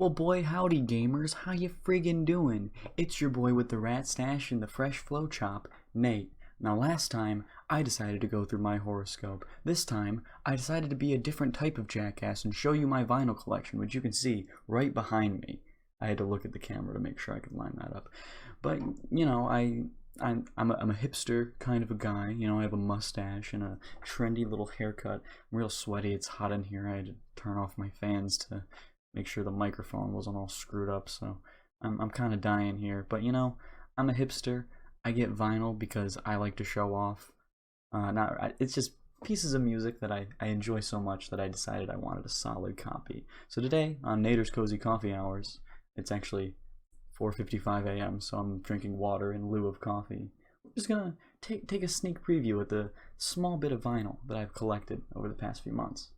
Well, boy, howdy, gamers. How you friggin' doing? It's your boy with the rat stash and the fresh flow chop, Nate. Now, last time, I decided to go through my horoscope. This time, I decided to be a different type of jackass and show you my vinyl collection, which you can see right behind me. I had to look at the camera to make sure I could line that up. But, you know, I'm a hipster kind of a guy. You know, I have a mustache and a trendy little haircut. I'm real sweaty. It's hot in here. I had to turn off my fans to make sure the microphone wasn't all screwed up, so I'm kind of dying here. But you know, I'm a hipster. I get vinyl because I like to show off. It's just pieces of music that I enjoy so much that I decided I wanted a solid copy. So today on Nader's Cozy Coffee Hours, it's actually 4:55 a.m. So I'm drinking water in lieu of coffee. I'm just gonna take a sneak preview at the small bit of vinyl that I've collected over the past few months.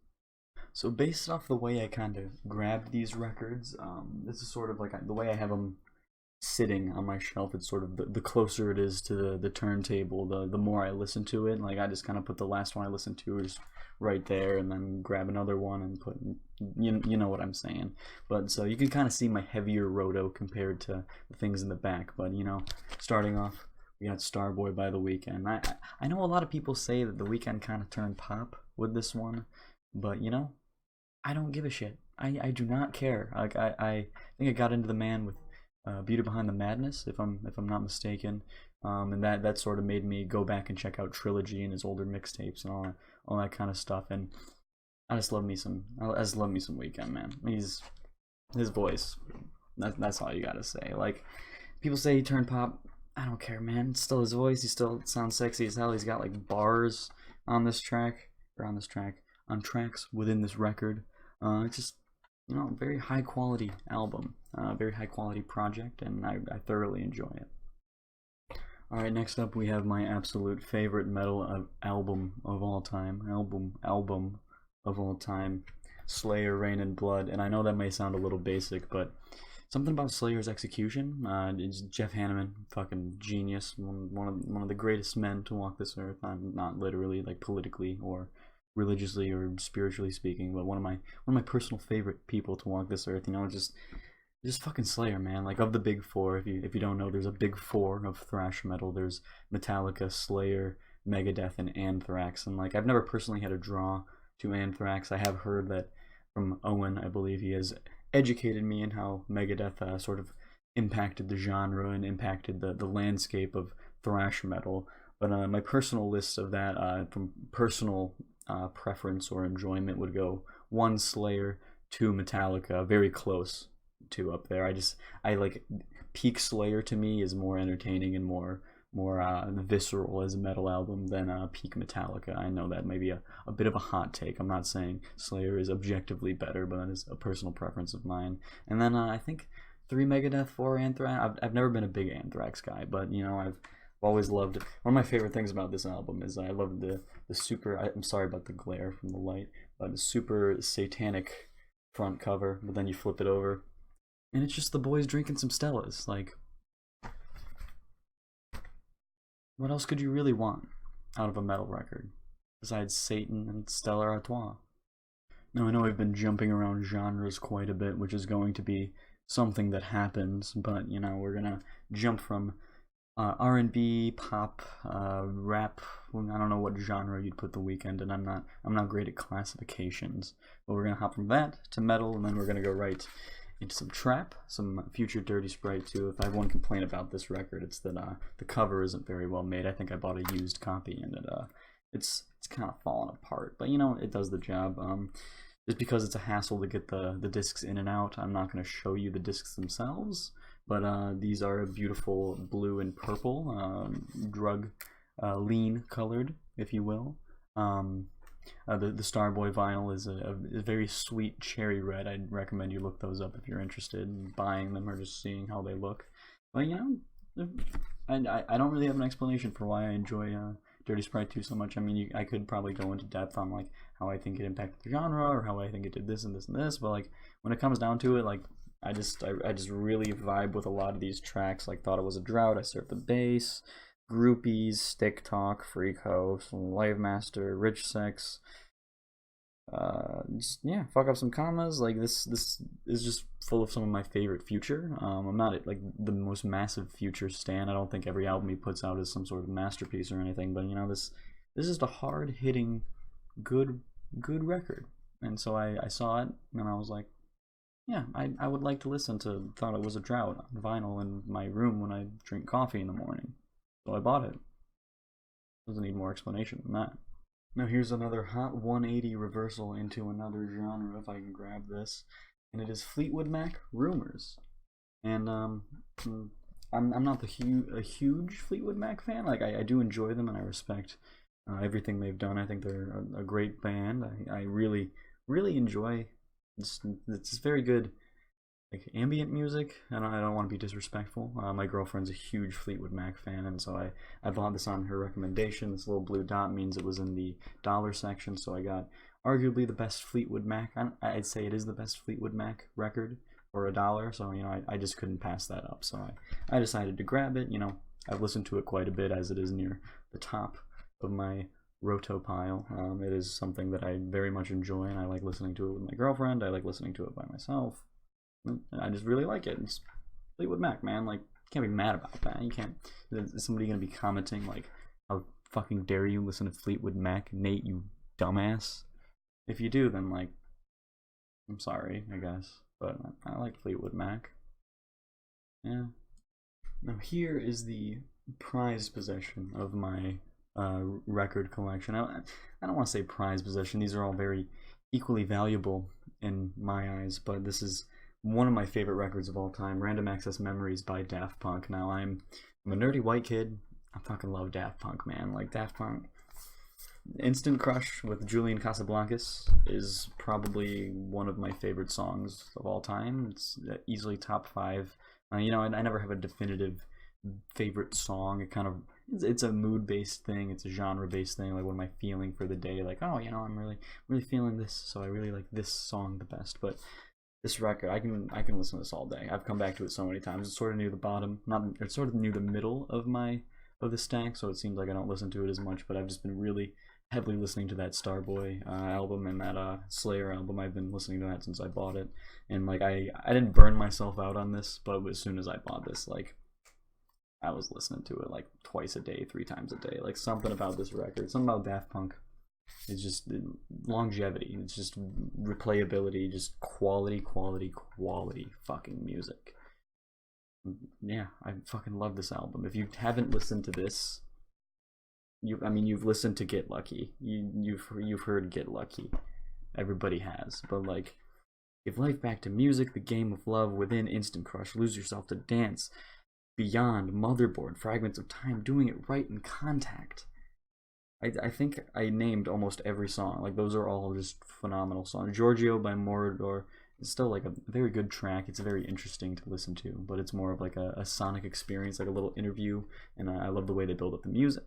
So based off the way I kind of grabbed these records, this is sort of like the way I have them sitting on my shelf. It's sort of the closer it is to the turntable, the more I listen to it. Like I just kind of put the last one I listened to is right there, and then grab another one and put, you know what I'm saying. But so you can kind of see my heavier roto compared to the things in the back. But you know, starting off, we got Starboy by The Weeknd. I know a lot of people say that The Weeknd kind of turned pop with this one, but you know, I don't give a shit. I do not care. Like I think I got into the man with Beauty Behind the Madness, if I'm not mistaken, and that sort of made me go back and check out Trilogy and his older mixtapes and all that kind of stuff. And I just love me some Weeknd, man. His voice. That's all you gotta say. Like people say he turned pop. I don't care, man. It's still his voice. He still sounds sexy as hell. He's got like bars on this track or on tracks within this record. It's just, you know, very high quality album, very high quality project, and I thoroughly enjoy it. Alright, next up we have my absolute favorite metal album of all time. Album of all time. Slayer, Rain and Blood. And I know that may sound a little basic, but something about Slayer's execution. It's Jeff Hanneman, fucking genius. One of the greatest men to walk this earth. Not literally, like politically or religiously or spiritually speaking, but one of my personal favorite people to walk this earth. You know, just fucking Slayer, man. Like of the big four, if you don't know, there's a big four of thrash metal. There's Metallica, Slayer, Megadeth, and Anthrax. And like I've never personally had a draw to Anthrax. I have heard that from Owen. I believe he has educated me in how Megadeth sort of impacted the genre and impacted the landscape of thrash metal. But my personal list of that, from personal preference or enjoyment, would go one Slayer, two Metallica, very close to up there. I like peak Slayer to me is more entertaining and more visceral as a metal album than peak Metallica. I know that may be a bit of a hot take. I'm not saying Slayer is objectively better, but that is a personal preference of mine. And then I think three Megadeth, four Anthrax. I've never been a big Anthrax guy, but you know I've always loved it. One of my favorite things about this album is I love the super. I'm sorry about the glare from the light, but the super satanic front cover. But then you flip it over, and it's just the boys drinking some Stellas. Like, what else could you really want out of a metal record besides Satan and Stella Artois? Now I know I've been jumping around genres quite a bit, which is going to be something that happens. But you know, we're gonna jump from R&B, pop, rap. Well, I don't know what genre you'd put The Weeknd in. I'm not great at classifications. But we're gonna hop from that to metal, and then we're gonna go right into some trap, some future Dirty Sprite too. If I have one complaint about this record, it's that the cover isn't very well made. I think I bought a used copy, and it's kind of falling apart. But you know, it does the job. Just because it's a hassle to get the discs in and out, I'm not going to show you the discs themselves. But these are beautiful blue and purple, drug lean colored, if you will. The Starboy vinyl is a very sweet cherry red. I'd recommend you look those up if you're interested in buying them or just seeing how they look. But you know, I don't really have an explanation for why I enjoy Dirty Sprite 2 so much. I mean, I could probably go into depth on like how I think it impacted the genre or how I think it did this and this and this, but like when it comes down to it, like I just really vibe with a lot of these tracks. Like Thought It Was a Drought, I Serve the Bass, Groupies, Stick Talk, Freak House, Live Master, Rich Sex, just yeah, fuck up some commas. Like this is just full of some of my favorite Future. I'm not like the most massive Future stan. I don't think every album he puts out is some sort of masterpiece or anything, but you know, this is just a hard hitting, good good record. And so I saw it and I was like, yeah, I would like to listen to Thought It Was a Drought on vinyl in my room when I drink coffee in the morning. So I bought it. Doesn't need more explanation than that. Now here's another hot 180 reversal into another genre, if I can grab this, and it is Fleetwood Mac Rumors. And I'm not a huge Fleetwood Mac fan. Like I do enjoy them and I respect everything they've done. I think they're a great band. I really enjoy. It's very good like ambient music. I don't want to be disrespectful. My girlfriend's a huge Fleetwood Mac fan, and so I bought this on her recommendation. This little blue dot means it was in the dollar section, so I got arguably the best Fleetwood Mac. I'd say it is the best Fleetwood Mac record for $1. So you know, I just couldn't pass that up. So I decided to grab it. You know, I've listened to it quite a bit as it is near the top of my roto pile. It is something that I very much enjoy, and I like listening to it with my girlfriend. I like listening to it by myself. I just really like it. It's Fleetwood Mac, man. Like, you can't be mad about that. You can't. Is somebody gonna be commenting like, "How fucking dare you listen to Fleetwood Mac, Nate? You dumbass." If you do, then like, I'm sorry, I guess. But I like Fleetwood Mac. Yeah. Now here is the prized possession of my record collection. I don't want to say prized possession. These are all very equally valuable in my eyes, but this is one of my favorite records of all time, Random Access Memories by Daft Punk. Now, I'm a nerdy white kid. I fucking love Daft Punk, man. Like, Daft Punk. Instant Crush with Julian Casablancas is probably one of my favorite songs of all time. It's easily top 5. You know, I never have a definitive favorite song. It kind of it's a mood-based thing. It's a genre-based thing. Like, what am I feeling for the day? Like, oh, you know, I'm really feeling this, so I really like this song the best. But this record, I can listen to this all day. I've come back to it so many times. It's sort of near the bottom, it's sort of near the middle of the stack, so it seems like I don't listen to it as much. But I've just been really heavily listening to that Starboy album and that Slayer album. I've been listening to that since I bought it, and like I didn't burn myself out on this, but as soon as I bought this, like I was listening to it like twice a day, 3 times a day. Like something about this record, something about Daft Punk. It's just longevity. It's just replayability. Just quality fucking music. Yeah, I fucking love this album. If you haven't listened to this, you've listened to Get Lucky. You've heard Get Lucky. Everybody has. But like, Give Life Back to Music, The Game of Love, Within, Instant Crush, Lose Yourself to Dance, Beyond, Motherboard, Fragments of Time, Doing It Right, and Contact. I think I named almost every song. Like, those are all just phenomenal songs. Giorgio by Morador is still like a very good track. It's very interesting to listen to, but it's more of like a sonic experience, like a little interview, and I love the way they build up the music.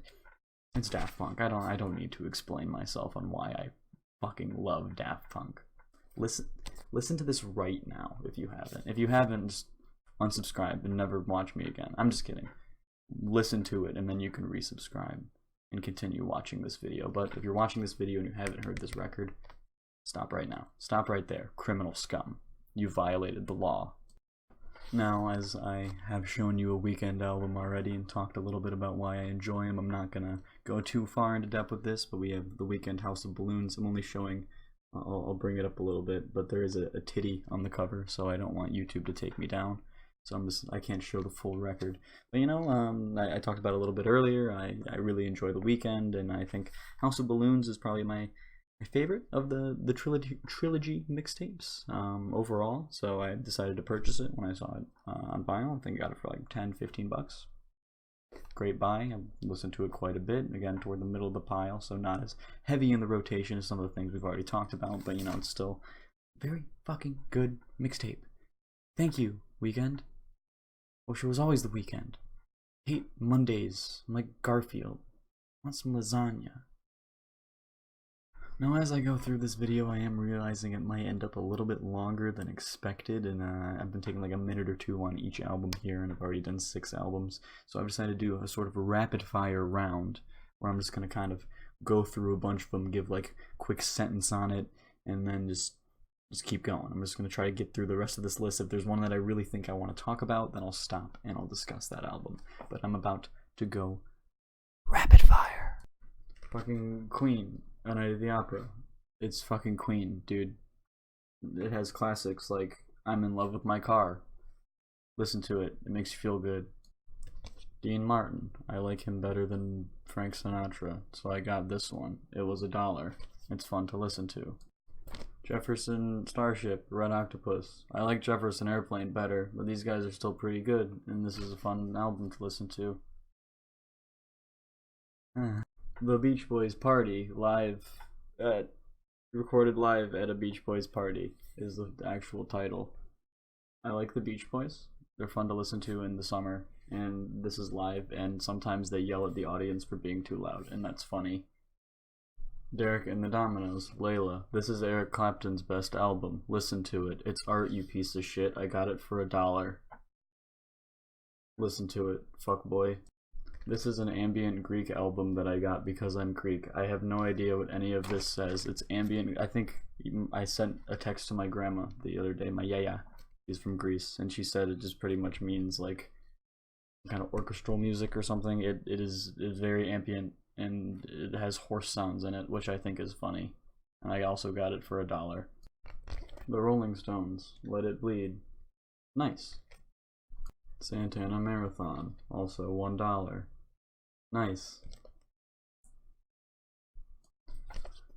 It's Daft Punk. I don't need to explain myself on why I fucking love Daft Punk. Listen to this right now if you haven't. If you haven't, just unsubscribe and never watch me again. I'm just kidding. Listen to it and then you can resubscribe and continue watching this video. But if you're watching this video and you haven't heard this record, stop right now. Stop right there, criminal scum. You violated the law. Now, as I have shown you a Weekend album already and talked a little bit about why I enjoy him, I'm not gonna go too far into depth with this, but we have the Weekend House of Balloons. I'm only showing, I'll bring it up a little bit, but there is a titty on the cover, so I don't want YouTube to take me down. So I can't show the full record. But you know, I talked about it a little bit earlier. I really enjoy The Weeknd, and I think House of Balloons is probably my favorite of the trilogy mixtapes overall. So I decided to purchase it when I saw it on vinyl. I think I got it for like 10-15 bucks. Great buy. I've listened to it quite a bit, again toward the middle of the pile, so not as heavy in the rotation as some of the things we've already talked about, but you know, it's still a very fucking good mixtape. Thank you, Weeknd. Wish it was always The Weeknd. Hate Mondays. I'm like Garfield. Want some lasagna. Now, as I go through this video, I am realizing it might end up a little bit longer than expected, and I've been taking like a minute or two on each album here, and I've already done 6 albums, so I've decided to do a sort of a rapid-fire round, where I'm just going to kind of go through a bunch of them, give like quick sentence on it, and then just keep going. I'm just gonna try to get through the rest of this list. If there's one that I really think I want to talk about, then I'll stop and I'll discuss that album. But I'm about to go rapid fire. Fucking Queen, A Night at the Opera. It's fucking Queen, dude. It has classics like I'm in Love with My Car. Listen to it. It makes you feel good. Dean Martin. I like him better than Frank Sinatra, so I got this one. It was $1. It's fun to listen to. Jefferson Starship, Red Octopus. I like Jefferson Airplane better, but these guys are still pretty good, and this is a fun album to listen to. The Beach Boys Party, recorded live at a Beach Boys party, is the actual title. I like the Beach Boys. They're fun to listen to in the summer, and this is live, and sometimes they yell at the audience for being too loud, and that's funny. Derek and the Dominoes, Layla. This is Eric Clapton's best album. Listen to it. It's art, you piece of shit. I got it for $1. Listen to it, fuckboy. This is an ambient Greek album that I got because I'm Greek. I have no idea what any of this says. It's ambient. I think I sent a text to my grandma the other day, my yaya. She's from Greece, and she said it just pretty much means like kind of orchestral music or something. It is very ambient, and it has horse sounds in it, which I think is funny. And I also got it for $1. The Rolling Stones, Let It Bleed. Nice. Santana Marathon, also $1. Nice.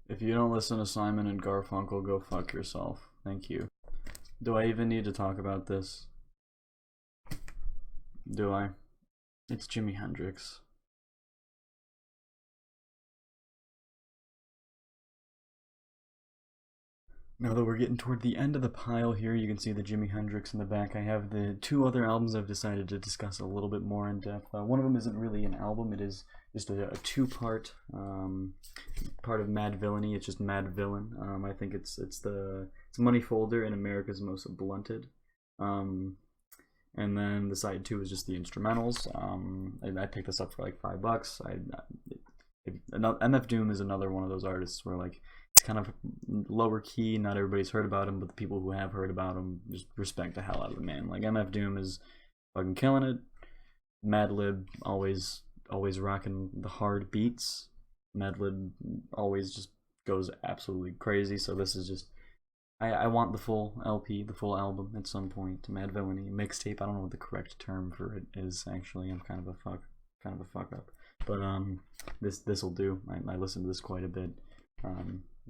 If you don't listen to Simon and Garfunkel, go fuck yourself. Thank you. Do I even need to talk about this? Do I? It's Jimi Hendrix. Now that we're getting toward the end of the pile here, you can see the Jimi Hendrix in the back. I have the 2 other albums I've decided to discuss a little bit more in depth. One of them isn't really an album, it is just a 2-part part of Mad Villainy. It's just Mad Villain. I think it's Money Folder and America's Most Blunted. And then the side 2 is just the instrumentals. I picked this up for like $5. MF Doom is another one of those artists where like it's kind of lower key, not everybody's heard about him, but the people who have heard about him just respect the hell out of the man. Like MF Doom is fucking killing it. Madlib always rocking the hard beats. Madlib always just goes absolutely crazy. So this is just I want the full LP, the full album at some point. Mad Villainy mixtape. I don't know what the correct term for it is actually. I'm kind of a fuck up. But this will do. I listen to this quite a bit.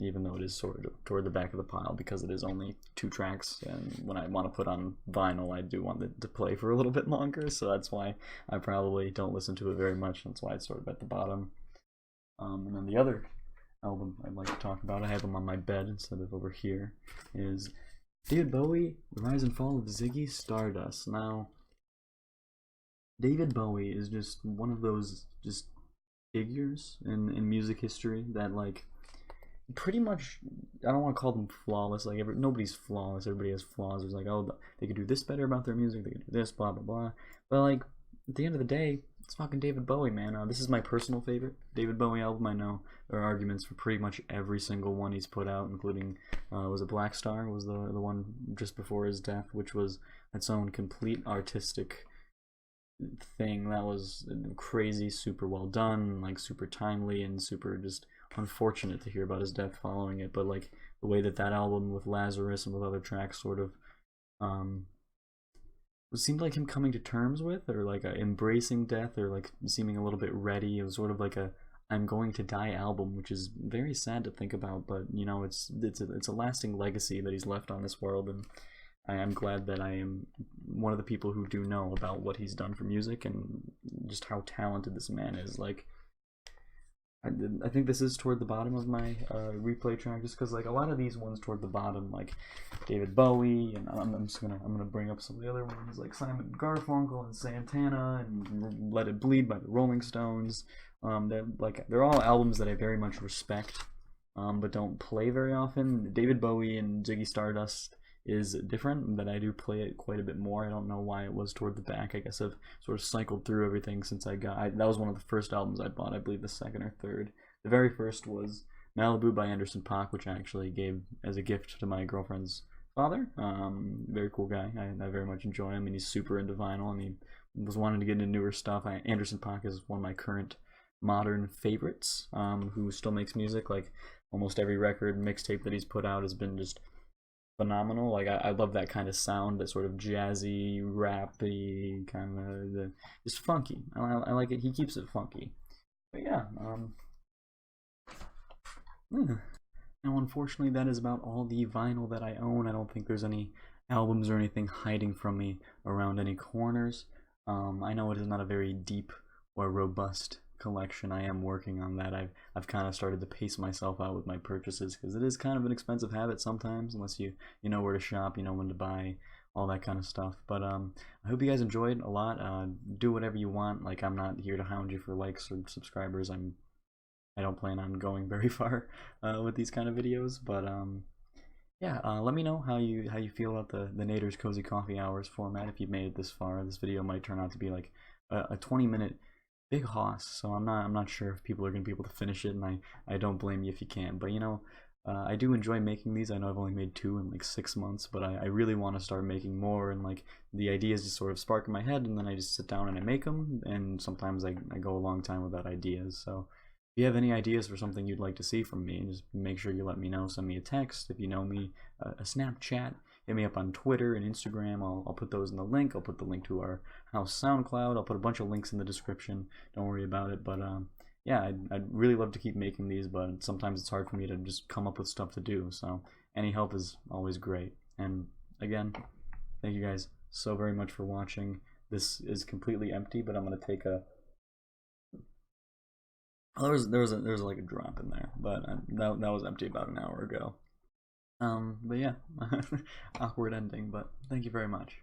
Even though it is sort of toward the back of the pile because it is only 2 tracks, and when I want to put on vinyl I do want it to play for a little bit longer, so that's why I probably don't listen to it very much. That's why it's sort of at the bottom. And then the other album I'd like to talk about, I have them on my bed instead of over here, is David Bowie, The Rise and Fall of Ziggy Stardust. Now, David Bowie is just one of those just figures in music history that like pretty much, I don't want to call them flawless, like nobody's flawless, everybody has flaws. There's like, oh, they could do this better about their music, they could do this, blah blah blah, but like at the end of the day, it's fucking David Bowie, man. This is my personal favorite David Bowie album. I know there are arguments for pretty much every single one he's put out, including was it Black Star was the one just before his death, which was its own complete artistic thing that was crazy, super well done, like super timely, and super just unfortunate to hear about his death following it. But like the way that album with Lazarus and with other tracks sort of it seemed like him coming to terms with, or like embracing death, or like seeming a little bit ready. It was sort of like a I'm going to die album, which is very sad to think about, but you know, it's a lasting legacy that he's left on this world, and I am glad that I am one of the people who do know about what he's done for music and just how talented this man is. Like, I think this is toward the bottom of my replay track, just because like a lot of these ones toward the bottom, like David Bowie, and I'm gonna bring up some of the other ones like Simon Garfunkel and Santana and Let It Bleed by the Rolling Stones. They're all albums that I very much respect, but don't play very often. David Bowie and Ziggy Stardust is different, that I do play it quite a bit more. I don't know why it was toward the back. I guess I've sort of cycled through everything since that was one of the first albums I bought, I believe the second or third. The very first was Malibu by Anderson .Paak, which I actually gave as a gift to my girlfriend's father. Very cool guy. I very much enjoy him, and he's super into vinyl, and he was wanting to get into newer stuff. Anderson .Paak is one of my current modern favorites, who still makes music. Like almost every record mixtape that he's put out has been just phenomenal. Like I love that kind of sound, that sort of jazzy, rappy kind of, just funky. I like it. He keeps it funky. But yeah, now unfortunately that is about all the vinyl that I own. I don't think there's any albums or anything hiding from me around any corners. I know it is not a very deep or robust collection. I am working on that. I've kind of started to pace myself out with my purchases, because it is kind of an expensive habit sometimes, unless you know where to shop, you know when to buy, all that kind of stuff. But I hope you guys enjoyed a lot. Do whatever you want. Like, I'm not here to hound you for likes or subscribers. I don't plan on going very far with these kind of videos. But yeah, let me know how you feel about the Nader's Cozy Coffee Hours format. If you've made it this far, this video might turn out to be like a 20-minute big hoss, so I'm not sure if people are gonna be able to finish it, and I don't blame you if you can't. But you know, I do enjoy making these. I know I've only made 2 in like 6 months, but I really want to start making more, and like the ideas just sort of spark in my head, and then I just sit down and I make them, and sometimes I go a long time without ideas. So if you have any ideas for something you'd like to see from me, just make sure you let me know. Send me a text. If you know me, a Snapchat. Hit me up on Twitter and Instagram. I'll put those in the link. I'll put the link to our house SoundCloud. I'll put a bunch of links in the description. Don't worry about it. But yeah, I'd really love to keep making these, but sometimes it's hard for me to just come up with stuff to do. So any help is always great. And again, thank you guys so very much for watching. This is completely empty, but I'm gonna take a. Oh, there was like a drop in there, but that was empty about an hour ago. But yeah, awkward ending, but thank you very much.